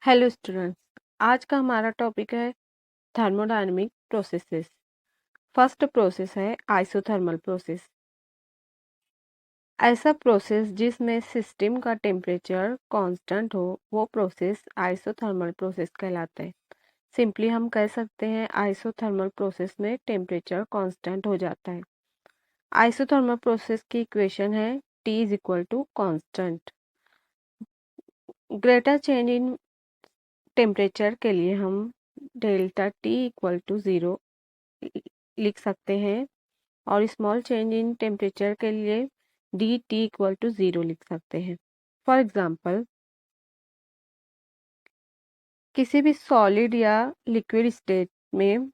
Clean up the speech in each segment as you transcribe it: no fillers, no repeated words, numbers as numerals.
Hello students. आज का हमारा टॉपिक है थर्मोडायनेमिक प्रोसेसेस। फर्स्ट प्रोसेस है आइसोथर्मल प्रोसेस। ऐसा प्रोसेस जिसमें सिस्टम का टेम्परेचर कांस्टेंट हो वो प्रोसेस आइसोथर्मल प्रोसेस कहलाता है। सिंपली हम कह सकते हैं आइसोथर्मल प्रोसेस में टेम्परेचर कांस्टेंट हो जाता है। आइसोथर्मल प्रोसेस की इक्वेशन है T is equal to constant. Greater change in temperature के लिए हम डेल्टा T इक्वल टू 0 लिख सकते हैं और स्मॉल चेंज इन टेम्परेचर के लिए डी टी इक्वल टू 0 लिख सकते हैं। फॉर एग्जांपल, किसी भी सॉलिड या लिक्विड स्टेट में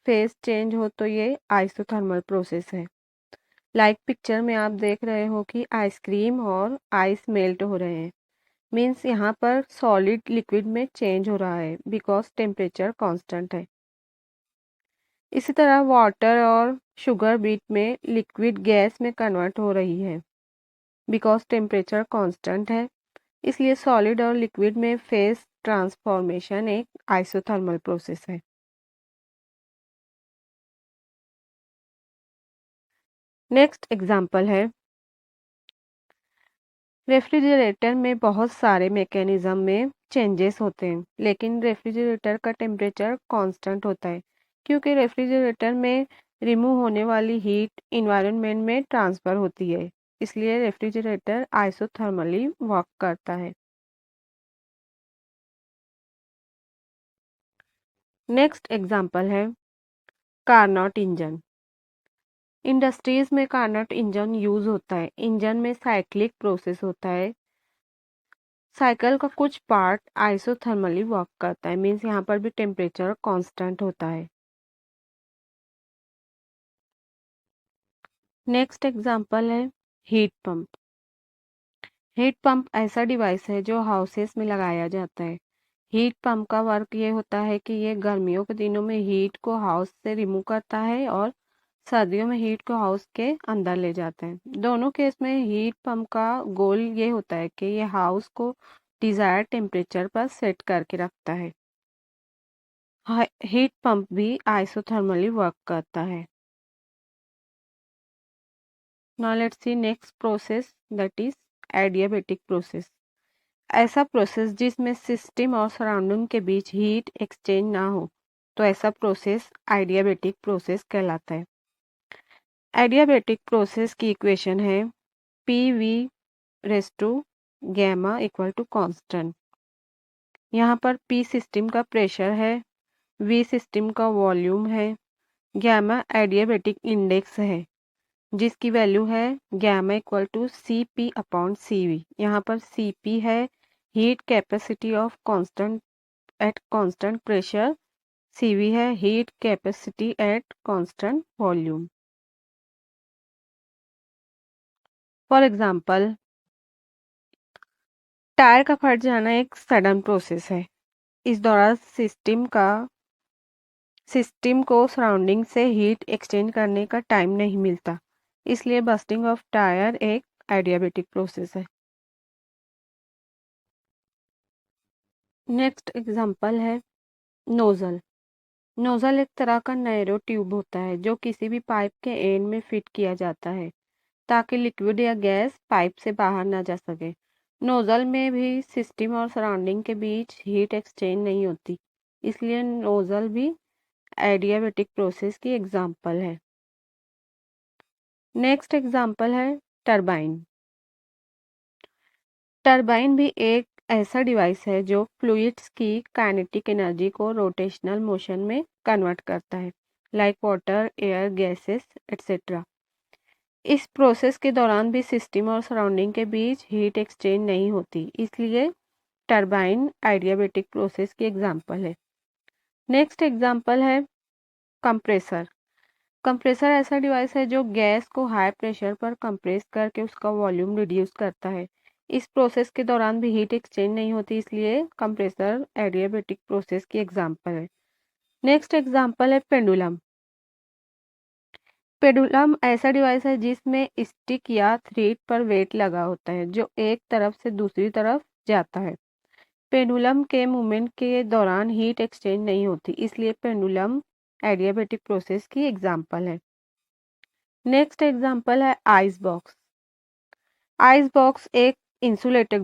फेज चेंज हो तो ये आइसोथर्मल प्रोसेस है। लाइक पिक्चर में आप देख रहे हो कि आइसक्रीम और आइस मेल्ट हो रहे हैं। मीन्स यहाँ पर सॉलिड लिक्विड में चेंज हो रहा है बिकॉज टेम्परेचर कांस्टेंट है। इसी तरह वाटर और शुगर बीट में लिक्विड गैस में कन्वर्ट हो रही है बिकॉज टेम्परेचर कांस्टेंट है। इसलिए सॉलिड और लिक्विड में फेज ट्रांसफॉर्मेशन एक आइसोथर्मल प्रोसेस है। नेक्स्ट एग्जांपल है, रेफ्रिजरेटर में बहुत सारे मैकेनिज्म में चेंजेस होते हैं लेकिन रेफ्रिजरेटर का टेम्परेचर कांस्टेंट होता है क्योंकि रेफ्रिजरेटर में रिमूव होने वाली हीट इन्वायरमेंट में ट्रांसफर होती है। इसलिए रेफ्रिजरेटर आइसोथर्मली वर्क करता है। नेक्स्ट एग्जांपल है कार्नोट इंजन। इंडस्ट्रीज में कार्नोट इंजन यूज होता है। इंजन में साइक्लिक प्रोसेस होता है। साइकिल का कुछ पार्ट आइसोथर्मली वर्क करता है। मीन्स यहाँ पर भी टेम्परेचर कांस्टेंट होता है। नेक्स्ट एग्जांपल है हीट पंप। हीट पंप ऐसा डिवाइस है जो हाउसेस में लगाया जाता है। हीट पंप का वर्क ये होता है कि ये गर्मियों के दिनों में हीट को हाउस से रिमूव करता है और सर्दियों में हीट को हाउस के अंदर ले जाता है। दोनों केस में हीट पंप का गोल ये होता है कि ये हाउस को डिजायर्ड टेम्परेचर पर सेट करके रखता है। हीट पंप भी आइसोथर्मली वर्क करता है। Now let's see next process that is adiabatic process. ऐसा प्रोसेस जिसमें सिस्टम और सराउंडिंग के बीच हीट एक्सचेंज ना हो तो ऐसा प्रोसेस एडियाबैटिक प्रोसेस कहलाता है। एडियाबैटिक प्रोसेस की इक्वेशन है P V raise to gamma equal to constant. यहाँ पर पी सिस्टम का प्रेशर है, वी सिस्टम का वॉल्यूम है, गैमा एडियाबैटिक इंडेक्स है जिसकी वैल्यू है gamma equal to C P upon C V. यहाँ पर सी पी है heat capacity of constant at constant pressure, C V है heat capacity at constant volume. For example, tyre का फट जाना एक सडन प्रोसेस है। इस दौरान सिस्टम को सराउंडिंग से हीट एक्सचेंज करने का टाइम नहीं मिलता। इसलिए बस्टिंग ऑफ टायर एक एडियाबैटिक प्रोसेस है। नेक्स्ट एग्जांपल है नोजल। नोजल एक तरह का नैरो ट्यूब होता है जो किसी भी पाइप के एंड में फिट किया जाता है ताकि लिक्विड या गैस पाइप से बाहर ना जा सके। नोजल में भी सिस्टम और सराउंडिंग के बीच हीट एक्सचेंज नहीं होती। इसलिए नोजल भी एडियाबैटिक प्रोसेस की एग्जांपल है। नेक्स्ट एग्जांपल है टरबाइन। टरबाइन भी एक ऐसा डिवाइस है जो फ्लूइड्स की काइनेटिक एनर्जी को रोटेशनल मोशन में कन्वर्ट करता है like water, air, gases etcetera. इस प्रोसेस के दौरान भी सिस्टम और सराउंडिंग के बीच हीट एक्सचेंज नहीं होती। इसलिए टरबाइन एडियाबैटिक प्रोसेस की एग्जांपल है। नेक्स्ट एग्जांपल है कंप्रेसर। कंप्रेसर ऐसा डिवाइस है जो गैस को हाई प्रेशर पर कंप्रेस करके उसका वॉल्यूम रिड्यूस करता है। इस प्रोसेस के दौरान भी हीट एक्सचेंज नहीं होती। इसलिए कंप्रेसर एडियाबैटिक प्रोसेस की एग्जांपल है। नेक्स्ट एग्जांपल है पेंडुलम। पेंडुलम ऐसा डिवाइस है जिसमें स्टिक या थ्रेड पर वेट लगा होता है जो एक तरफ से दूसरी तरफ जाता है। पेंडुलम के मूवमेंट के दौरान हीट एक्सचेंज नहीं होती, इसलिए पेंडुलम एडियाबेटिक प्रोसेस की एग्जाम्पल है। नेक्स्ट एग्जाम्पल है आइस बॉक्स। आइस बॉक्स एक इंसुलेटेड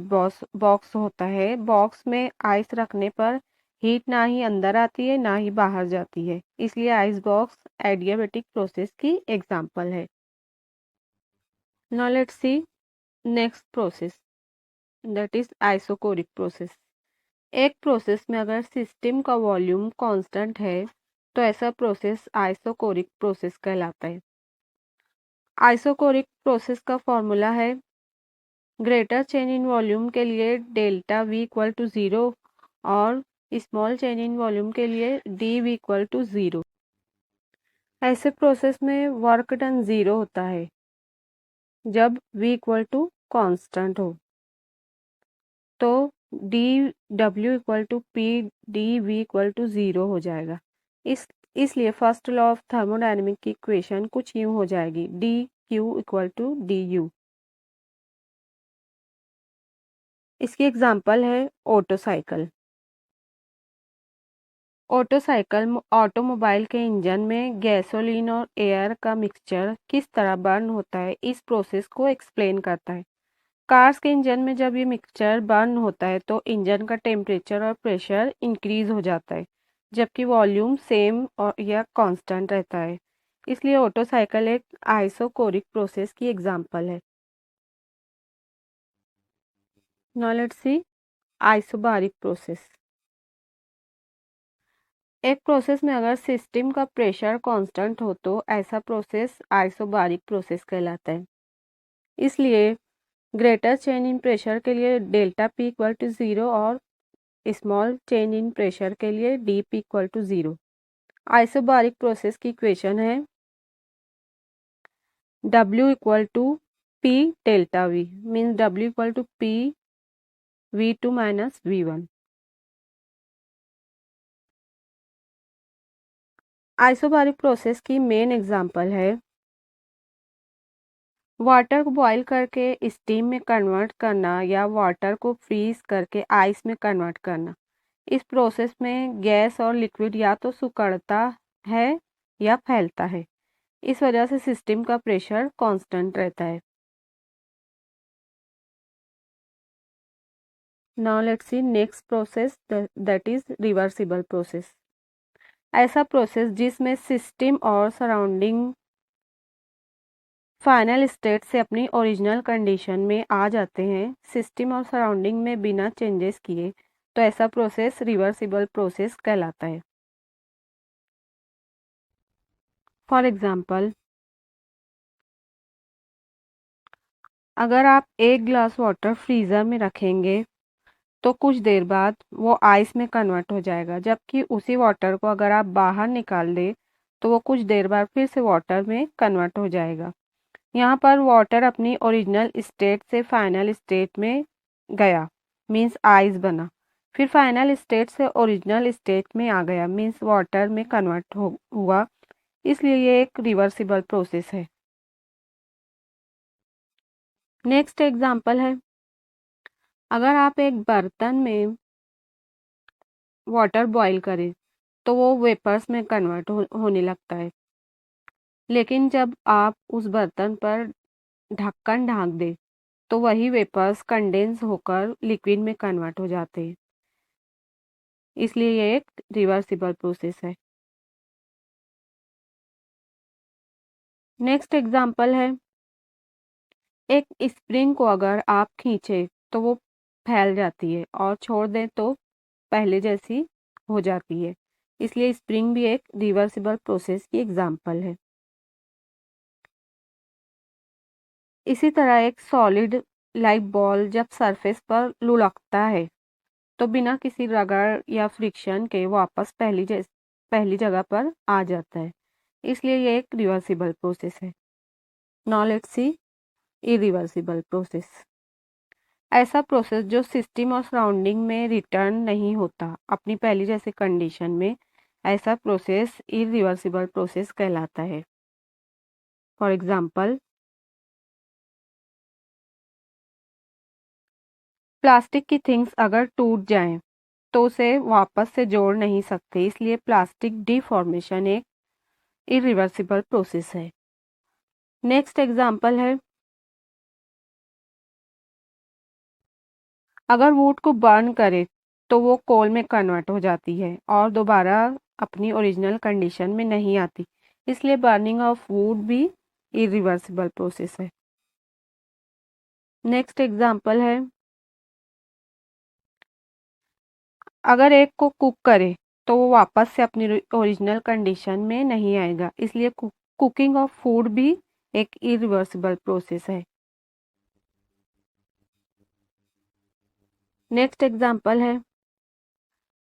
बॉक्स होता है। बॉक्स में आइस रखने पर हीट ना ही अंदर आती है ना ही बाहर जाती है, इसलिए आइस बॉक्स एडियाबेटिक प्रोसेस की एग्जाम्पल है। Now let's see next process, that is isochoric process. एक प्रोसेस में अगर सिस्टम का वॉल्यूम कांस्टेंट है तो ऐसा प्रोसेस आइसोकोरिक प्रोसेस कहलाता है। आइसोकोरिक प्रोसेस का फॉर्मूला है ग्रेटर चेंज इन वॉल्यूम के लिए डेल्टा V इक्वल टू 0 और स्मॉल चेंज इन वॉल्यूम के लिए डी वी इक्वल टू 0। ऐसे प्रोसेस में वर्क डन 0 होता है जब V इक्वल टू कॉन्स्टेंट हो, तो D W equal to P D V equal to 0 हो जाएगा। इसलिए फर्स्ट लॉ ऑफ थर्मोडायनेमिक की इक्वेशन कुछ यूं हो जाएगी, D Q equal to D U. इसकी एग्जाम्पल है Otto cycle. Otto cycle automobile के इंजन में गैसोलीन और एयर का मिक्सचर किस तरह बर्न होता है, इस प्रोसेस को एक्सप्लेन करता है। कार्स के इंजन में जब ये मिक्सचर बर्न होता है तो इंजन का टेम्परेचर और प्रेशर इंक्रीज हो जाता है, जबकि वॉल्यूम सेम और या कांस्टेंट रहता है। इसलिए ऑटो साइकिल एक आइसोकोरिक प्रोसेस की एग्जांपल है। Now let's see isobaric process. एक प्रोसेस में अगर सिस्टम का प्रेशर कांस्टेंट हो तो ऐसा प्रोसेस आइसोबारिक प्रोसेस कहलाता है। इसलिए ग्रेटर चेंज इन प्रेशर के लिए डेल्टा P इक्वल टू 0 और स्मॉल चेंज इन प्रेशर के लिए D P equal to 0। Isobaric process की इक्वेशन है W equal to P delta V, means W equal to P V2 minus V1। Isobaric process की main example है water को boil करके steam में convert करना या वाटर को फ्रीज करके आइस में कन्वर्ट करना। इस प्रोसेस में गैस और लिक्विड या तो सिकुड़ता है या फैलता है, इस वजह से सिस्टम का प्रेशर कांस्टेंट रहता है। Now let's see next process, that is reversible process. ऐसा प्रोसेस जिसमें सिस्टम और सराउंडिंग फाइनल स्टेट से अपनी ओरिजिनल कंडीशन में आ जाते हैं, सिस्टम और सराउंडिंग में बिना चेंजेस किए, तो ऐसा प्रोसेस रिवर्सिबल प्रोसेस कहलाता है। फॉर एग्जाम्पल, अगर आप एक ग्लास वाटर फ्रीज़र में रखेंगे तो कुछ देर बाद वो आइस में कन्वर्ट हो जाएगा, जबकि उसी वाटर को अगर आप बाहर निकाल दें तो वो कुछ देर बाद फिर से वाटर में कन्वर्ट हो जाएगा। यहाँ पर वाटर अपनी ओरिजिनल स्टेट से फाइनल स्टेट में गया, मीन्स आइस बना, फिर फाइनल स्टेट से ओरिजिनल स्टेट में आ गया, मीन्स वाटर में कन्वर्ट हुआ। इसलिए ये एक रिवर्सिबल प्रोसेस है। नेक्स्ट एग्जांपल है, अगर आप एक बर्तन में वाटर बॉईल करें तो वो वेपर्स में कन्वर्ट होने लगता है, लेकिन जब आप उस बर्तन पर ढक्कन ढाक दें तो वही वेपर्स कंडेंस होकर लिक्विड में कन्वर्ट हो जाते हैं। इसलिए ये एक रिवर्सिबल प्रोसेस है। नेक्स्ट एग्जांपल है, एक स्प्रिंग को अगर आप खींचे तो वो फैल जाती है और छोड़ दें तो पहले जैसी हो जाती है। इसलिए स्प्रिंग भी एक रिवर्सिबल प्रोसेस की एग्जांपल है। इसी तरह एक सॉलिड लाइक बॉल जब सरफेस पर लुढ़कता है तो बिना किसी रगड़ या फ्रिक्शन के वापस पहली जगह पर आ जाता है। इसलिए ये एक रिवर्सिबल प्रोसेस है। Now let's see irreversible process. ऐसा प्रोसेस जो सिस्टम और सराउंडिंग में रिटर्न नहीं होता अपनी पहली जैसे कंडीशन में, ऐसा प्रोसेस इरिवर्सिबल प्रोसेस कहलाता है। फॉर एग्जाम्पल, प्लास्टिक की थिंग्स अगर टूट जाएं तो उसे वापस से जोड़ नहीं सकते, इसलिए प्लास्टिक डिफॉर्मेशन एक इरिवर्सिबल प्रोसेस है। नेक्स्ट एग्जांपल है, अगर वुड को बर्न करे तो वो कोल में कन्वर्ट हो जाती है और दोबारा अपनी ओरिजिनल कंडीशन में नहीं आती, इसलिए बर्निंग ऑफ वुड भी इरिवर्सिबल प्रोसेस है। नेक्स्ट एग्जांपल है, अगर एक को कुक करे तो वो वापस से अपनी ओरिजिनल कंडीशन में नहीं आएगा, इसलिए कुकिंग ऑफ फूड भी एक इरिवर्सिबल प्रोसेस है। नेक्स्ट एग्जांपल है,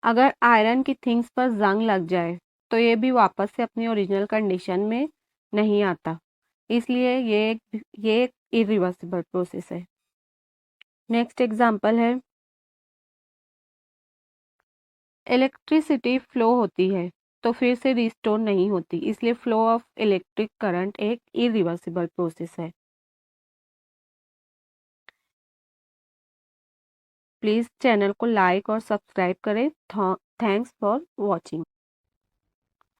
अगर आयरन की थिंग्स पर जंग लग जाए तो ये भी वापस से अपनी ओरिजिनल कंडीशन में नहीं आता, इसलिए ये एक इरिवर्सिबल प्रोसेस है। नेक्स्ट एग्जांपल है, इलेक्ट्रिसिटी फ्लो होती है तो फिर से रिस्टोर नहीं होती, इसलिए फ्लो ऑफ इलेक्ट्रिक करंट एक इरिवर्सिबल प्रोसेस है। प्लीज़ चैनल को लाइक और सब्सक्राइब करें। Thanks for watching.